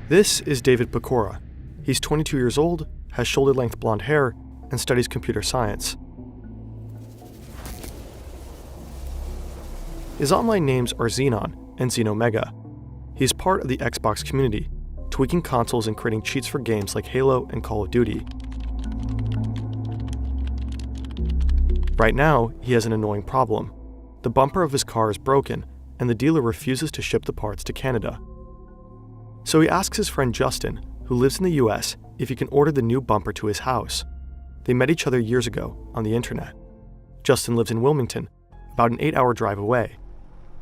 This is David Pecora. He's 22 years old, has shoulder-length blonde hair, and studies computer science. His online names are Xenon and Xenomega. He's part of the Xbox community, tweaking consoles and creating cheats for games like Halo and Call of Duty. Right now, he has an annoying problem. The bumper of his car is broken, and the dealer refuses to ship the parts to Canada. So he asks his friend Justin, who lives in the US, if he can order the new bumper to his house. They met each other years ago on the internet. Justin lives in Wilmington, about an 8-hour drive away.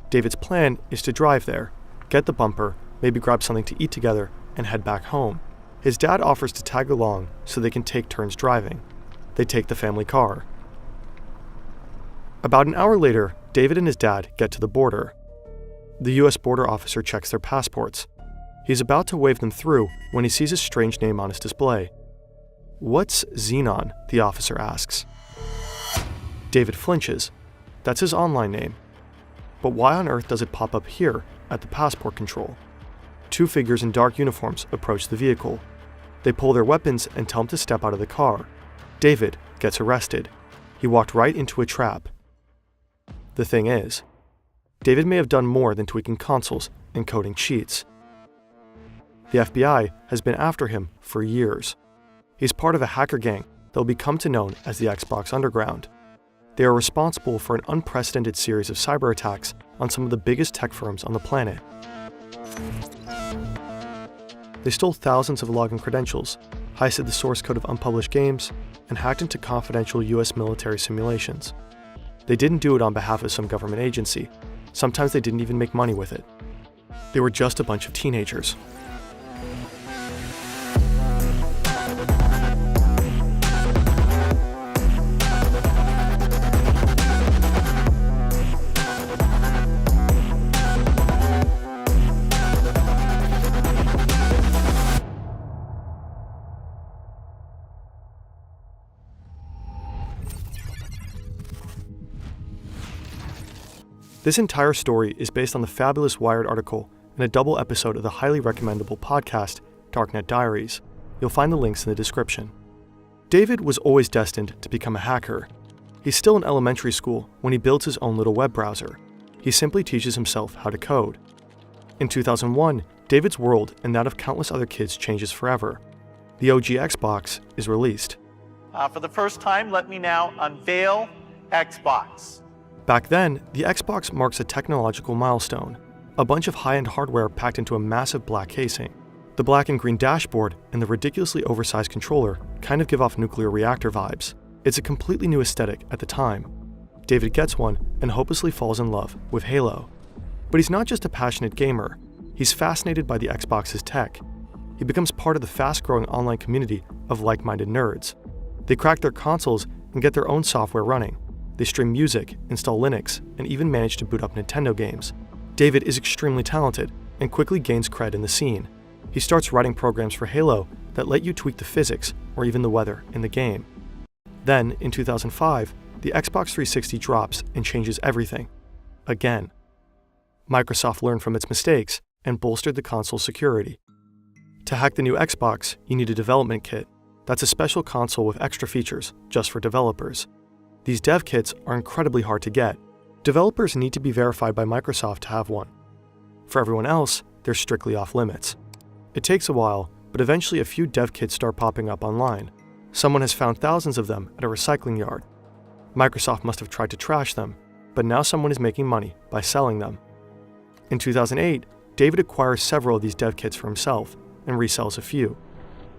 David's plan is to drive there, get the bumper, maybe grab something to eat together, and head back home. His dad offers to tag along so they can take turns driving. They take the family car. About an hour later, David and his dad get to the border. The US border officer checks their passports. He's about to wave them through when he sees a strange name on his display. "What's Xenon?" the officer asks. David flinches. That's his online name. But why on earth does it pop up here at the passport control? Two figures in dark uniforms approach the vehicle. They pull their weapons and tell him to step out of the car. David gets arrested. He walked right into a trap. The thing is, David may have done more than tweaking consoles and coding cheats. The FBI has been after him for years. He's part of a hacker gang that will become known as the Xbox Underground. They are responsible for an unprecedented series of cyber attacks on some of the biggest tech firms on the planet. They stole thousands of login credentials, heisted the source code of unpublished games, and hacked into confidential US military simulations. They didn't do it on behalf of some government agency. Sometimes they didn't even make money with it. They were just a bunch of teenagers. This entire story is based on the fabulous Wired article and a double episode of the highly recommendable podcast, Darknet Diaries. You'll find the links in the description. David was always destined to become a hacker. He's still in elementary school when he builds his own little web browser. He simply teaches himself how to code. In 2001, David's world and that of countless other kids changes forever. The OG Xbox is released. For the first time, let me now unveil Xbox. Back then, the Xbox marks a technological milestone, a bunch of high-end hardware packed into a massive black casing. The black and green dashboard and the ridiculously oversized controller kind of give off nuclear reactor vibes. It's a completely new aesthetic at the time. David gets one and hopelessly falls in love with Halo. But he's not just a passionate gamer, he's fascinated by the Xbox's tech. He becomes part of the fast-growing online community of like-minded nerds. They crack their consoles and get their own software running. They stream music, install Linux, and even manage to boot up Nintendo games. David is extremely talented and quickly gains cred in the scene. He starts writing programs for Halo that let you tweak the physics or even the weather in the game. Then, in 2005, the Xbox 360 drops and changes everything. Again. Microsoft learned from its mistakes and bolstered the console's security. To hack the new Xbox, you need a development kit. That's a special console with extra features just for developers. These dev kits are incredibly hard to get. Developers need to be verified by Microsoft to have one. For everyone else, they're strictly off limits. It takes a while, but eventually a few dev kits start popping up online. Someone has found thousands of them at a recycling yard. Microsoft must have tried to trash them, but now someone is making money by selling them. In 2008, David acquires several of these dev kits for himself and resells a few.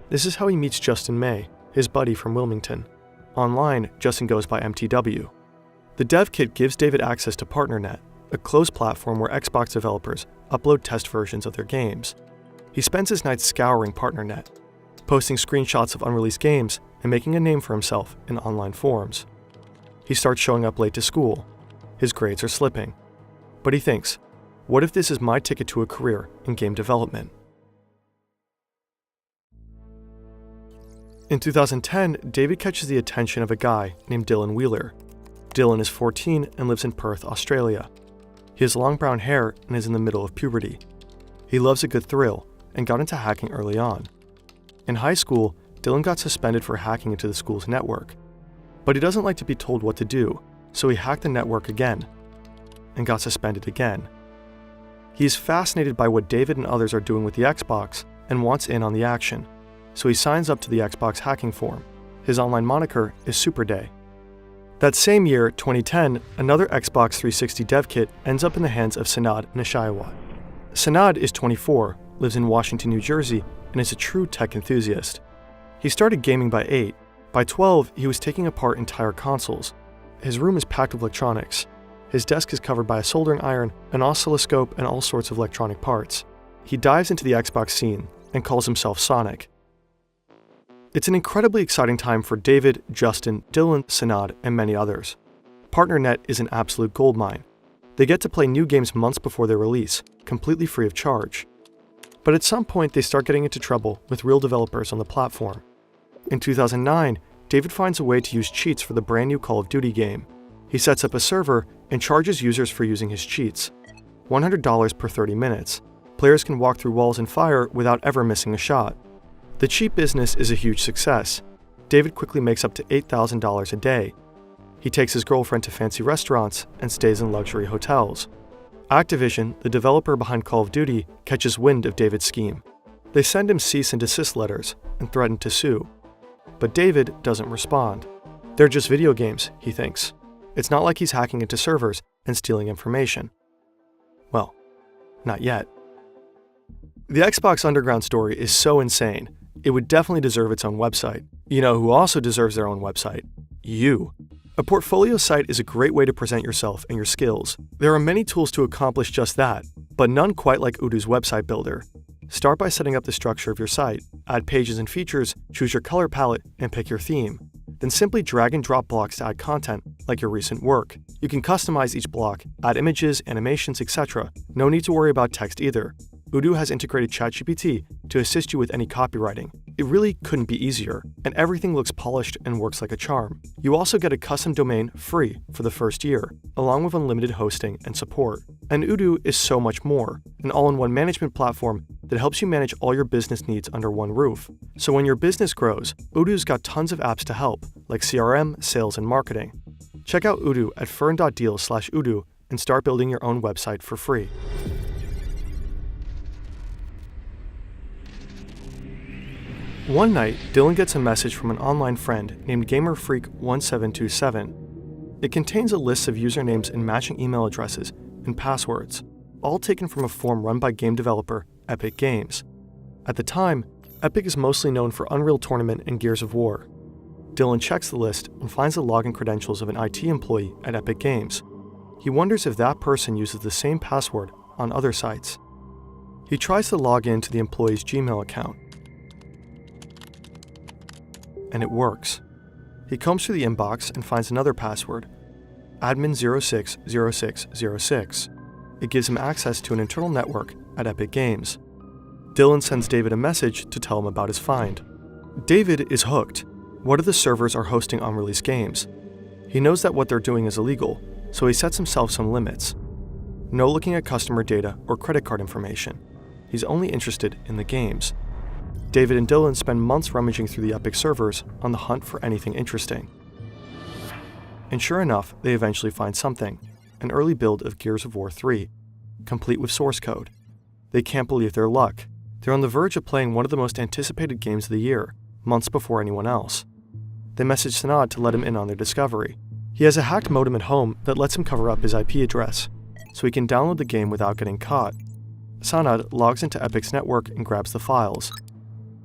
This is how he meets Justin May, his buddy from Wilmington. Online, Justin goes by MTW. The dev kit gives David access to PartnerNet, a closed platform where Xbox developers upload test versions of their games. He spends his nights scouring PartnerNet, posting screenshots of unreleased games and making a name for himself in online forums. He starts showing up late to school. His grades are slipping. But he thinks, what if this is my ticket to a career in game development? In 2010, David catches the attention of a guy named Dylan Wheeler. Dylan is 14 and lives in Perth, Australia. He has long brown hair and is in the middle of puberty. He loves a good thrill, and got into hacking early on. In high school, Dylan got suspended for hacking into the school's network. But he doesn't like to be told what to do, so he hacked the network again and got suspended again. He is fascinated by what David and others are doing with the Xbox and wants in on the action, so he signs up to the Xbox hacking forum. His online moniker is Superday. That same year, 2010, another Xbox 360 dev kit ends up in the hands of Sanad Nishayawat. Sanad is 24, lives in Washington, New Jersey, and is a true tech enthusiast. He started gaming by 8. By 12, he was taking apart entire consoles. His room is packed with electronics. His desk is covered by a soldering iron, an oscilloscope, and all sorts of electronic parts. He dives into the Xbox scene and calls himself Sonic. It's an incredibly exciting time for David, Justin, Dylan, Sanad, and many others. PartnerNet is an absolute goldmine. They get to play new games months before their release, completely free of charge. But at some point, they start getting into trouble with real developers on the platform. In 2009, David finds a way to use cheats for the brand new Call of Duty game. He sets up a server and charges users for using his cheats. $100 per 30 minutes. Players can walk through walls and fire without ever missing a shot. The cheat business is a huge success. David quickly makes up to $8,000 a day. He takes his girlfriend to fancy restaurants and stays in luxury hotels. Activision, the developer behind Call of Duty, catches wind of David's scheme. They send him cease and desist letters and threaten to sue. But David doesn't respond. They're just video games, he thinks. It's not like he's hacking into servers and stealing information. Well, not yet. The Xbox Underground story is so insane, it would definitely deserve its own website. You know who also deserves their own website? You. A portfolio site is a great way to present yourself and your skills. There are many tools to accomplish just that, but none quite like Odoo's website builder. Start by setting up the structure of your site, add pages and features, choose your color palette, and pick your theme. Then simply drag and drop blocks to add content, like your recent work. You can customize each block, add images, animations, etc. No need to worry about text either. Odoo has integrated ChatGPT to assist you with any copywriting. It really couldn't be easier, and everything looks polished and works like a charm. You also get a custom domain free for the first year, along with unlimited hosting and support. And Odoo is so much more, an all-in-one management platform that helps you manage all your business needs under one roof. So when your business grows, Odoo's got tons of apps to help, like CRM, sales, and marketing. Check out Odoo at fern.deal/Odoo and start building your own website for free. One night, Dylan gets a message from an online friend named GamerFreak1727. It contains a list of usernames and matching email addresses and passwords, all taken from a forum run by game developer Epic Games. At the time, Epic is mostly known for Unreal Tournament and Gears of War. Dylan checks the list and finds the login credentials of an IT employee at Epic Games. He wonders if that person uses the same password on other sites. He tries to log in to the employee's Gmail account, and it works. He combs through the inbox and finds another password, admin060606. It gives him access to an internal network at Epic Games. Dylan sends David a message to tell him about his find. David is hooked. One of the servers are hosting unreleased games. He knows that what they're doing is illegal, so he sets himself some limits. No looking at customer data or credit card information. He's only interested in the games. David and Dylan spend months rummaging through the Epic servers on the hunt for anything interesting. And sure enough, they eventually find something, an early build of Gears of War 3, complete with source code. They can't believe their luck. They're on the verge of playing one of the most anticipated games of the year, months before anyone else. They message Sanad to let him in on their discovery. He has a hacked modem at home that lets him cover up his IP address, so he can download the game without getting caught. Sanad logs into Epic's network and grabs the files.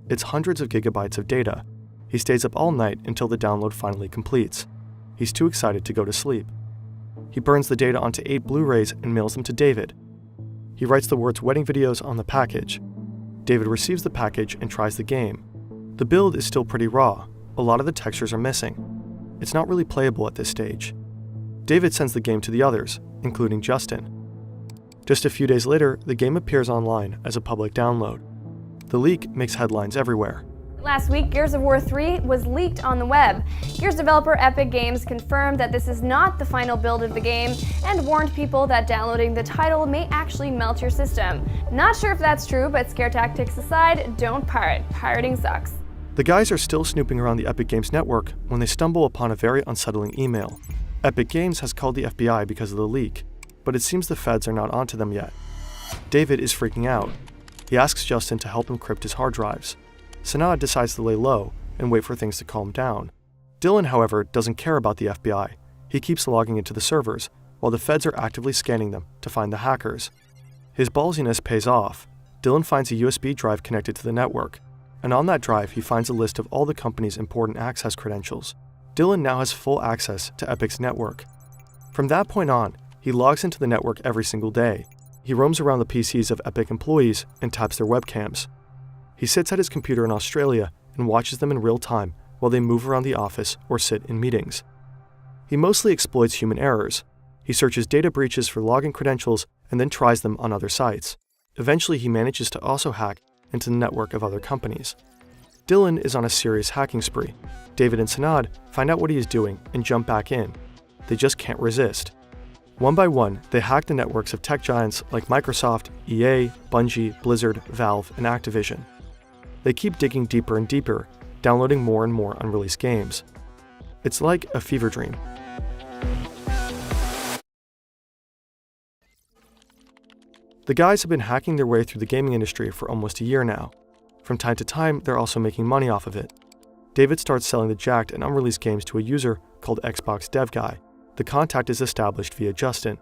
It's hundreds of gigabytes of data. He stays up all night until the download finally completes. He's too excited to go to sleep. He burns the data onto 8 Blu-rays and mails them to David. He writes the words wedding videos on the package. David receives the package and tries the game. The build is still pretty raw. A lot of the textures are missing. It's not really playable at this stage. David sends the game to the others, including Justin. Just a few days later, the game appears online as a public download. The leak makes headlines everywhere. Last week, Gears of War 3 was leaked on the web. Gears developer Epic Games confirmed that this is not the final build of the game and warned people that downloading the title may actually melt your system. Not sure if that's true, but scare tactics aside, don't pirate. Pirating sucks. The guys are still snooping around the Epic Games network when they stumble upon a very unsettling email. Epic Games has called the FBI because of the leak, but it seems the feds are not onto them yet. David is freaking out. He asks Justin to help him crypt his hard drives. Sanad decides to lay low and wait for things to calm down. Dylan, however, doesn't care about the FBI. He keeps logging into the servers, while the feds are actively scanning them to find the hackers. His ballsiness pays off. Dylan finds a USB drive connected to the network, and on that drive he finds a list of all the company's important access credentials. Dylan now has full access to Epic's network. From that point on, he logs into the network every single day. He roams around the PCs of Epic employees and taps their webcams. He sits at his computer in Australia and watches them in real time while they move around the office or sit in meetings. He mostly exploits human errors. He searches data breaches for login credentials and then tries them on other sites. Eventually, he manages to also hack into the network of other companies. Dylan is on a serious hacking spree. David and Sanad find out what he is doing and jump back in. They just can't resist. One by one, they hack the networks of tech giants like Microsoft, EA, Bungie, Blizzard, Valve, and Activision. They keep digging deeper and deeper, downloading more and more unreleased games. It's like a fever dream. The guys have been hacking their way through the gaming industry for almost a year now. From time to time, they're also making money off of it. David starts selling the jacked and unreleased games to a user called Xbox Dev Guy. The contact is established via Justin.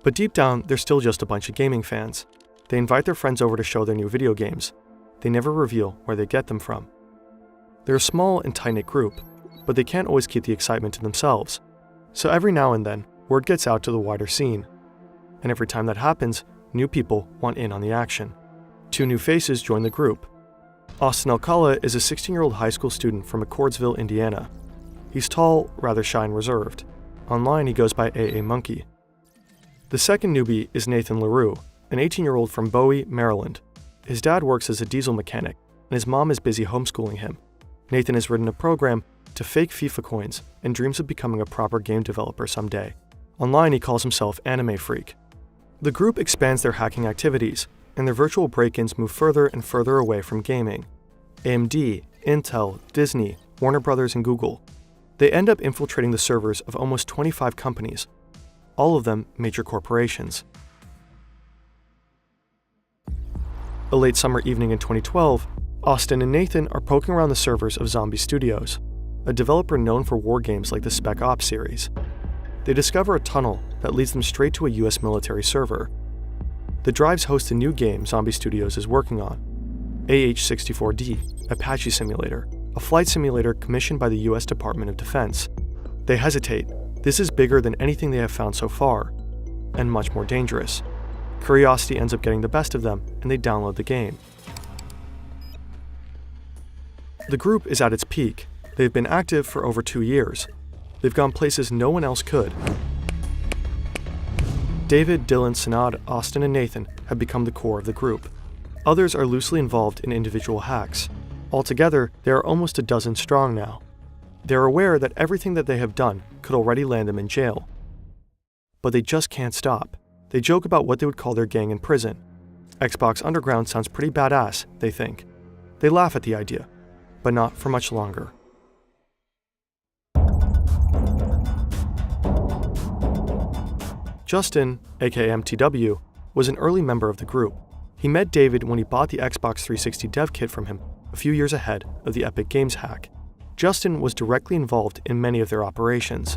But deep down, they're still just a bunch of gaming fans. They invite their friends over to show their new video games. They never reveal where they get them from. They're a small and tight-knit group, but they can't always keep the excitement to themselves. So every now and then, word gets out to the wider scene. And every time that happens, new people want in on the action. Two new faces join the group. Austin Alcala is a 16-year-old high school student from McCordsville, Indiana. He's tall, rather shy and reserved. Online, he goes by AA Monkey. The second newbie is Nathan LaRue, an 18-year-old from Bowie, Maryland. His dad works as a diesel mechanic, and his mom is busy homeschooling him. Nathan has written a program to fake FIFA coins and dreams of becoming a proper game developer someday. Online, he calls himself Anime Freak. The group expands their hacking activities, and their virtual break-ins move further and further away from gaming. AMD, Intel, Disney, Warner Brothers, and Google. They end up infiltrating the servers of almost 25 companies, all of them major corporations. A late summer evening in 2012, Austin and Nathan are poking around the servers of Zombie Studios, a developer known for war games like the Spec Ops series. They discover a tunnel that leads them straight to a US military server. The drives host a new game Zombie Studios is working on, AH-64D, Apache Simulator, a flight simulator commissioned by the US Department of Defense. They hesitate. This is bigger than anything they have found so far, and much more dangerous. Curiosity ends up getting the best of them, and they download the game. The group is at its peak. They've been active for over 2 years. They've gone places no one else could. David, Dylan, Sanad, Austin, and Nathan have become the core of the group. Others are loosely involved in individual hacks. Altogether, there are almost a dozen strong now. They're aware that everything that they have done could already land them in jail. But they just can't stop. They joke about what they would call their gang in prison. Xbox Underground sounds pretty badass, they think. They laugh at the idea, but not for much longer. Justin, aka MTW, was an early member of the group. He met David when he bought the Xbox 360 dev kit from him a few years ahead of the Epic Games hack. Justin was directly involved in many of their operations.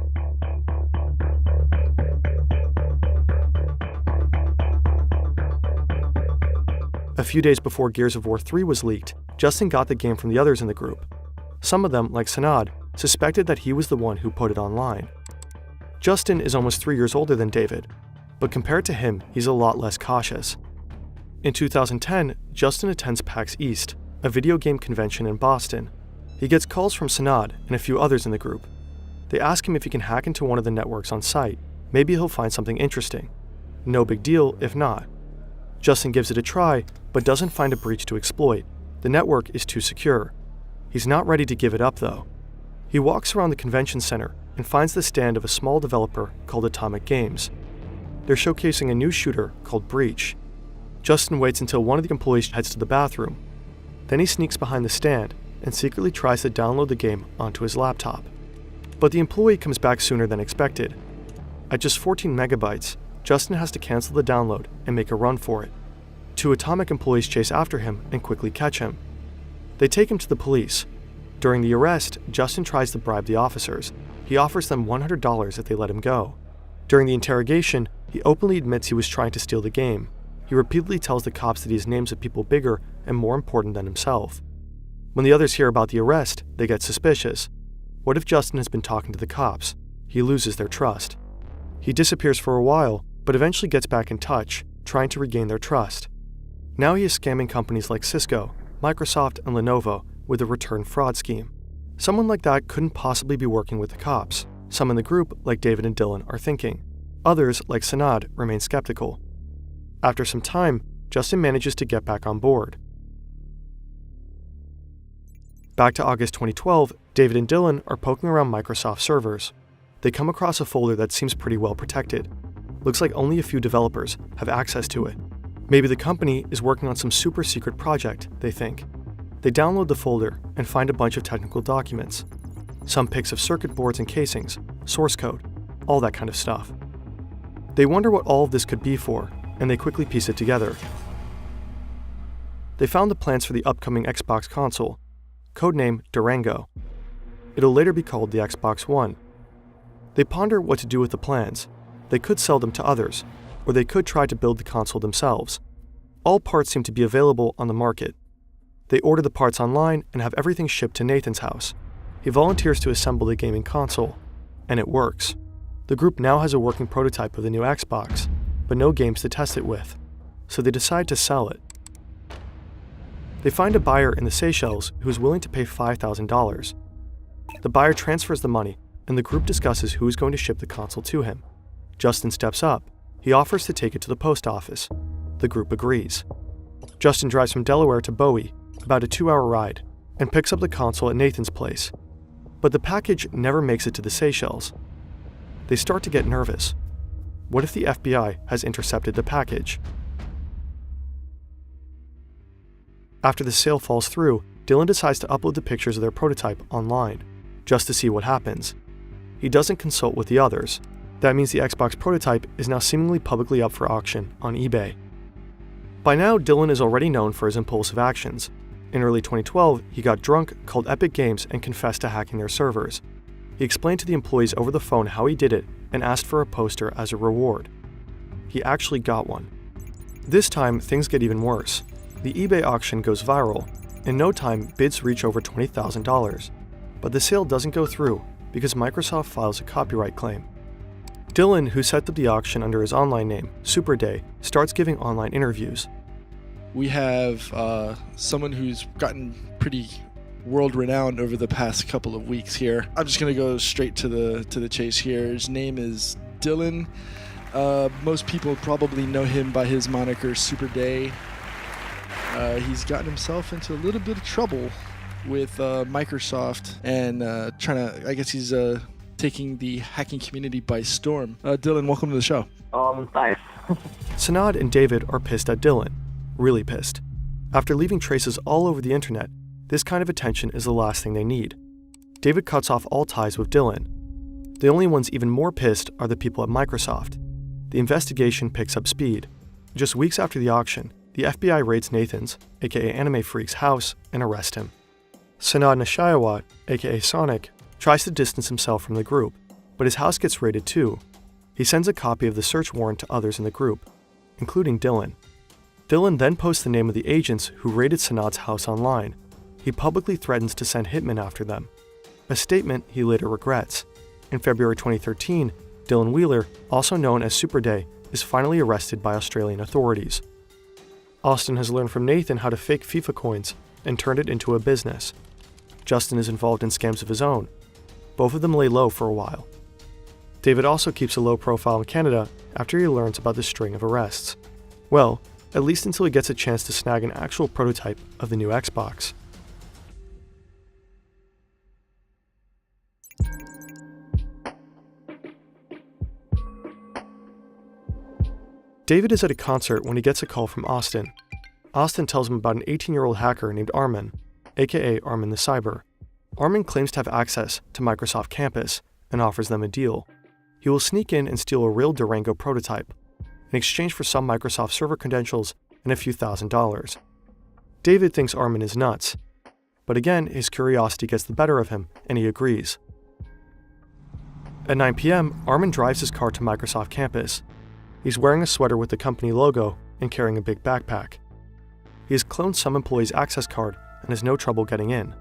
A few days before Gears of War 3 was leaked, Justin got the game from the others in the group. Some of them, like Sanad, suspected that he was the one who put it online. Justin is almost 3 years older than David, but compared to him, he's a lot less cautious. In 2010, Justin attends PAX East, a video game convention in Boston. He gets calls from Sanad and a few others in the group. They ask him if he can hack into one of the networks on site. Maybe he'll find something interesting. No big deal if not. Justin gives it a try, but doesn't find a breach to exploit. The network is too secure. He's not ready to give it up, though. He walks around the convention center and finds the stand of a small developer called Atomic Games. They're showcasing a new shooter called Breach. Justin waits until one of the employees heads to the bathroom. Then he sneaks behind the stand and secretly tries to download the game onto his laptop. But the employee comes back sooner than expected. At just 14 megabytes, Justin has to cancel the download and make a run for it. 2 Atomic employees chase after him and quickly catch him. They take him to the police. During the arrest, Justin tries to bribe the officers. He offers them $100 if they let him go. During the interrogation, he openly admits he was trying to steal the game. He repeatedly tells the cops that he has names of people bigger and more important than himself. When the others hear about the arrest, they get suspicious. What if Justin has been talking to the cops? He loses their trust. He disappears for a while, but eventually gets back in touch, trying to regain their trust. Now he is scamming companies like Cisco, Microsoft, and Lenovo with a return fraud scheme. Someone like that couldn't possibly be working with the cops. Some in the group, like David and Dylan, are thinking. Others, like Sanad, remain skeptical. After some time, Justin manages to get back on board. Back to August 2012, David and Dylan are poking around Microsoft servers. They come across a folder that seems pretty well protected. Looks like only a few developers have access to it. Maybe the company is working on some super secret project, they think. They download the folder and find a bunch of technical documents. Some pics of circuit boards and casings, source code, all that kind of stuff. They wonder what all of this could be for, and they quickly piece it together. They found the plans for the upcoming Xbox console, codename Durango. It'll later be called the Xbox One. They ponder what to do with the plans. They could sell them to others, or they could try to build the console themselves. All parts seem to be available on the market. They order the parts online and have everything shipped to Nathan's house. He volunteers to assemble the gaming console, and it works. The group now has a working prototype of the new Xbox, but no games to test it with, so they decide to sell it. They find a buyer in the Seychelles who is willing to pay $5,000. The buyer transfers the money, and the group discusses who is going to ship the console to him. Justin steps up. He offers to take it to the post office. The group agrees. Justin drives from Delaware to Bowie, about a 2-hour ride, and picks up the console at Nathan's place. But the package never makes it to the Seychelles. They start to get nervous. What if the FBI has intercepted the package? After the sale falls through, Dylan decides to upload the pictures of their prototype online, just to see what happens. He doesn't consult with the others. That means the Xbox prototype is now seemingly publicly up for auction on eBay. By now, Dylan is already known for his impulsive actions. In early 2012, he got drunk, called Epic Games, and confessed to hacking their servers. He explained to the employees over the phone how he did it and asked for a poster as a reward. He actually got one. This time, things get even worse. The eBay auction goes viral. In no time, bids reach over $20,000. But the sale doesn't go through because Microsoft files a copyright claim. Dylan, who set up the auction under his online name, Superday, starts giving online interviews. We have someone who's gotten pretty world-renowned over the past couple of weeks here. I'm just going to go straight to the chase here. His name is Dylan. Most people probably know him by his moniker Superday. He's gotten himself into a little bit of trouble with Microsoft and he's taking the hacking community by storm. Dylan, welcome to the show. Thanks. Sanad and David are pissed at Dylan. Really pissed. After leaving traces all over the internet, this kind of attention is the last thing they need. David cuts off all ties with Dylan. The only ones even more pissed are the people at Microsoft. The investigation picks up speed. Just weeks after the auction, the FBI raids Nathan's, aka Anime Freak's, house and arrest him. Sanad Nishayawat, aka Sonic, tries to distance himself from the group, but his house gets raided too. He sends a copy of the search warrant to others in the group, including Dylan. Dylan then posts the name of the agents who raided Sanad's house online. He publicly threatens to send hitmen after them, a statement he later regrets. In February 2013, Dylan Wheeler, also known as Superday, is finally arrested by Australian authorities. Austin has learned from Nathan how to fake FIFA coins and turned it into a business. Justin is involved in scams of his own. Both of them lay low for a while. David also keeps a low profile in Canada after he learns about the string of arrests. Well, at least until he gets a chance to snag an actual prototype of the new Xbox. David is at a concert when he gets a call from Austin. Austin tells him about an 18-year-old hacker named Armin, aka Armin the Cyber. Armin claims to have access to Microsoft Campus and offers them a deal. He will sneak in and steal a real Durango prototype in exchange for some Microsoft server credentials and a few $1,000s. David thinks Armin is nuts, but again, his curiosity gets the better of him and he agrees. At 9 p.m., Armin drives his car to Microsoft Campus. He's wearing a sweater with the company logo and carrying a big backpack. He has cloned some employee's access card and has no trouble getting in.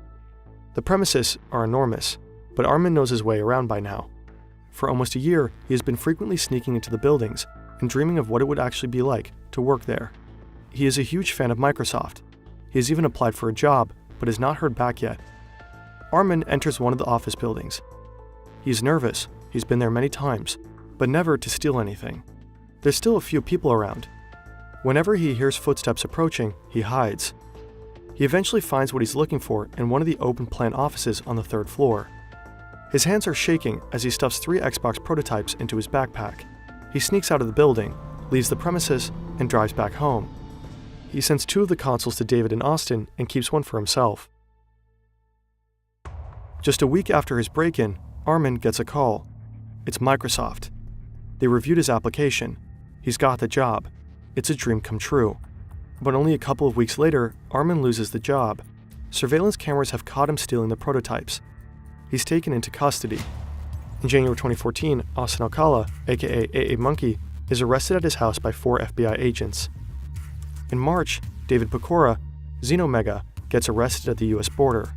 The premises are enormous, but Armin knows his way around by now. For almost a year, he has been frequently sneaking into the buildings and dreaming of what it would actually be like to work there. He is a huge fan of Microsoft. He has even applied for a job, but has not heard back yet. Armin enters one of the office buildings. He's nervous, he's been there many times, but never to steal anything. There's still a few people around. Whenever he hears footsteps approaching, he hides. He eventually finds what he's looking for in one of the open plan offices on the 3rd floor. His hands are shaking as he stuffs 3 Xbox prototypes into his backpack. He sneaks out of the building, leaves the premises, and drives back home. He sends 2 of the consoles to David and Austin and keeps one for himself. Just a week after his break-in, Armin gets a call. It's Microsoft. They reviewed his application. He's got the job. It's a dream come true. But only a couple of weeks later, Armin loses the job. Surveillance cameras have caught him stealing the prototypes. He's taken into custody. In January 2014, Austin Alcala, aka AA Monkey, is arrested at his house by 4 FBI agents. In March, David Pecora, Xenomega, gets arrested at the US border.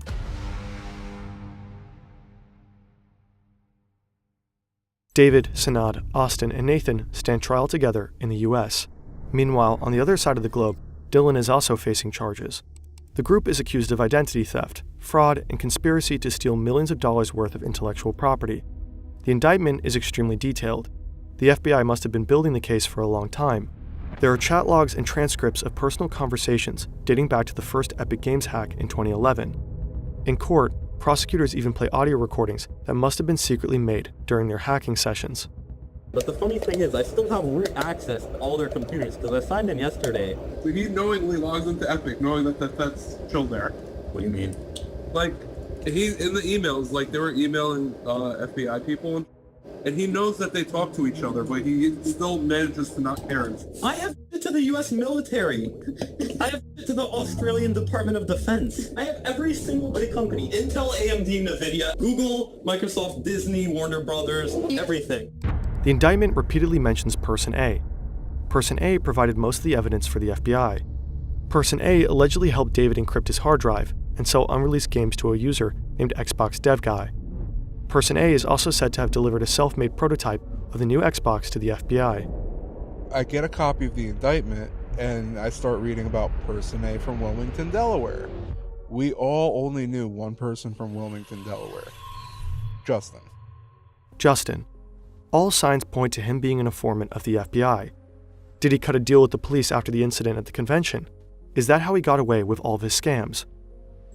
David, Sanad, Austin, and Nathan stand trial together in the US. Meanwhile, on the other side of the globe, Dylan is also facing charges. The group is accused of identity theft, fraud, and conspiracy to steal millions of dollars worth of intellectual property. The indictment is extremely detailed. The FBI must have been building the case for a long time. There are chat logs and transcripts of personal conversations dating back to the first Epic Games hack in 2011. In court, prosecutors even play audio recordings that must have been secretly made during their hacking sessions. But the funny thing is, I still have root access to all their computers because I signed in yesterday. So he knowingly logs into Epic, knowing that that's still there. What do you mean? Like, he in the emails, like they were emailing FBI people, and he knows that they talk to each other, but he still manages to not care. I have it to the U.S. military. I have it to the Australian Department of Defense. I have every single big company: Intel, AMD, Nvidia, Google, Microsoft, Disney, Warner Brothers, everything. The indictment repeatedly mentions Person A. Person A provided most of the evidence for the FBI. Person A allegedly helped David encrypt his hard drive and sell unreleased games to a user named Xbox Dev Guy. Person A is also said to have delivered a self-made prototype of the new Xbox to the FBI. I get a copy of the indictment and I start reading about Person A from Wilmington, Delaware. We all only knew one person from Wilmington, Delaware. Justin. All signs point to him being an informant of the FBI. Did he cut a deal with the police after the incident at the convention? Is that how he got away with all of his scams?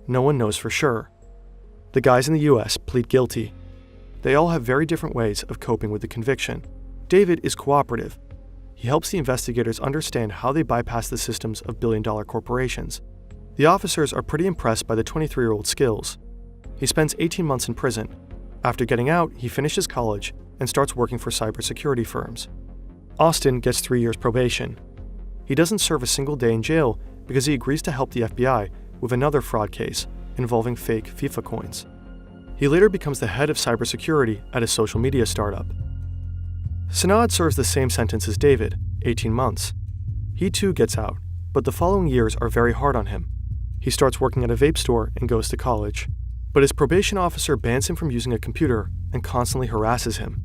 No one knows for sure. The guys in the US plead guilty. They all have very different ways of coping with the conviction. David is cooperative. He helps the investigators understand how they bypass the systems of billion-dollar corporations. The officers are pretty impressed by the 23-year-old's skills. He spends 18 months in prison. After getting out, he finishes college and starts working for cybersecurity firms. Austin gets 3 years probation. He doesn't serve a single day in jail because he agrees to help the FBI with another fraud case involving fake FIFA coins. He later becomes the head of cybersecurity at a social media startup. Sanad serves the same sentence as David, 18 months. He too gets out, but the following years are very hard on him. He starts working at a vape store and goes to college. But his probation officer bans him from using a computer and constantly harasses him.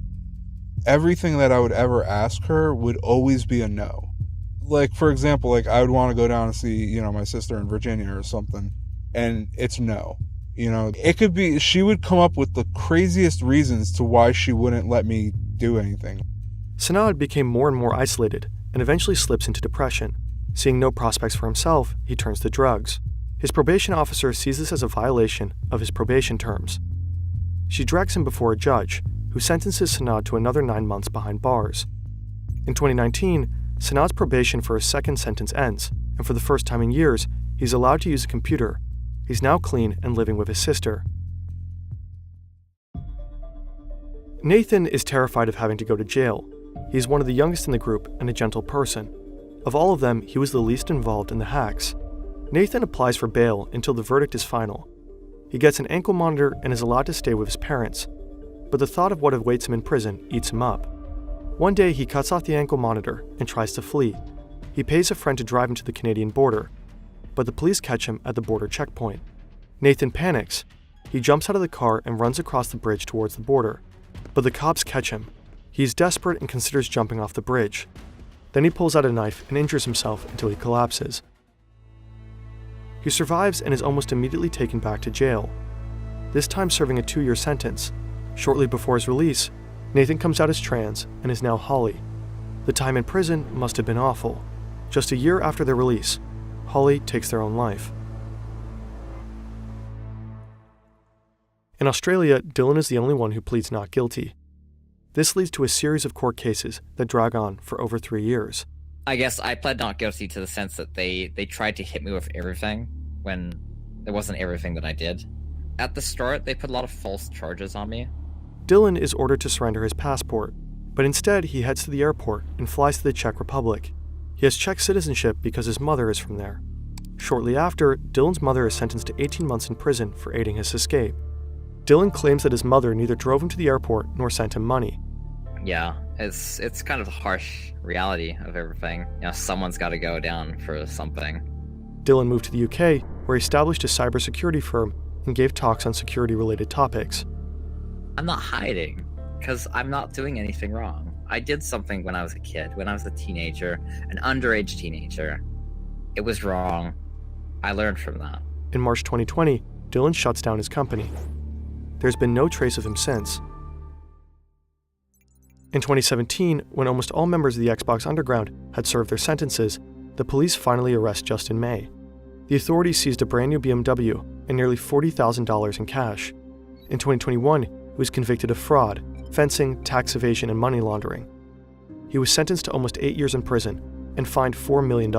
Everything that I would ever ask her would always be a no. Like, for example, I would want to go down and see, my sister in Virginia or something, and it's no. It could be, she would come up with the craziest reasons to why she wouldn't let me do anything. Sanad became more and more isolated and eventually slips into depression. Seeing no prospects for himself, he turns to drugs. His probation officer sees this as a violation of his probation terms. She drags him before a judge, who sentences Sanad to another 9 months behind bars. In 2019, Sanad's probation for his second sentence ends, and for the first time in years, he's allowed to use a computer. He's now clean and living with his sister. Nathan is terrified of having to go to jail. He's one of the youngest in the group and a gentle person. Of all of them, he was the least involved in the hacks. Nathan applies for bail until the verdict is final. He gets an ankle monitor and is allowed to stay with his parents, but the thought of what awaits him in prison eats him up. One day, he cuts off the ankle monitor and tries to flee. He pays a friend to drive him to the Canadian border, but the police catch him at the border checkpoint. Nathan panics. He jumps out of the car and runs across the bridge towards the border, but the cops catch him. He's desperate and considers jumping off the bridge. Then he pulls out a knife and injures himself until he collapses. He survives and is almost immediately taken back to jail, this time serving a 2-year sentence. Shortly before his release, Nathan comes out as trans and is now Holly. The time in prison must have been awful. Just a year after their release, Holly takes their own life. In Australia, Dylan is the only one who pleads not guilty. This leads to a series of court cases that drag on for over 3 years. I guess I pled not guilty to the sense that they tried to hit me with everything when it wasn't everything that I did. At the start, they put a lot of false charges on me. Dylan is ordered to surrender his passport, but instead he heads to the airport and flies to the Czech Republic. He has Czech citizenship because his mother is from there. Shortly after, Dylan's mother is sentenced to 18 months in prison for aiding his escape. Dylan claims that his mother neither drove him to the airport nor sent him money. Yeah, it's kind of the harsh reality of everything. You know, someone's got to go down for something. Dylan moved to the UK, where he established a cybersecurity firm and gave talks on security-related topics. I'm not hiding, because I'm not doing anything wrong. I did something when I was a kid, when I was a teenager, an underage teenager. It was wrong. I learned from that. In March 2020, Dylan shuts down his company. There's been no trace of him since. In 2017, when almost all members of the Xbox Underground had served their sentences, the police finally arrest Justin May. The authorities seized a brand new BMW and nearly $40,000 in cash. In 2021, he was convicted of fraud, fencing, tax evasion, and money laundering. He was sentenced to almost 8 years in prison and fined $4 million.